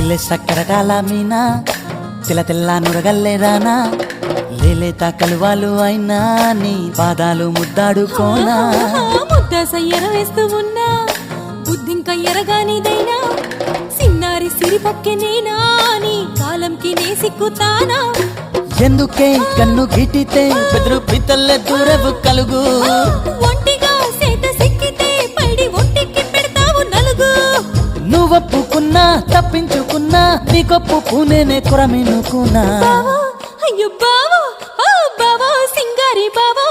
లేలే సక్కరటాల మీనా తెల్ల తెల్ల నురగల్లేదానా లేలేత కలువాలు అయినా నీ పాదాలు ముద్దాడుకోనా ముద్ద సయ్యర వేస్తూ ఉన్నా బుద్ధింక ఎరగానిదైనా సిన్నారి సిరిపక్కె నేనా నీ కాలంకి నే సిక్కుతానా ఎందుకే కన్ను గిటితే బెదురు పితల్లే దూరవు కలుగు ఒంటిగా సేత సిక్కితే పైడి ఒంటికి పెడతావు నలుగు నువ్వొప్పుకున్నా తప్పించుకున్నా నీకొప్పు పూనేనే కొరమినుకున్నా బావా అయ్యో బావా ఓ బావా సింగారి బావా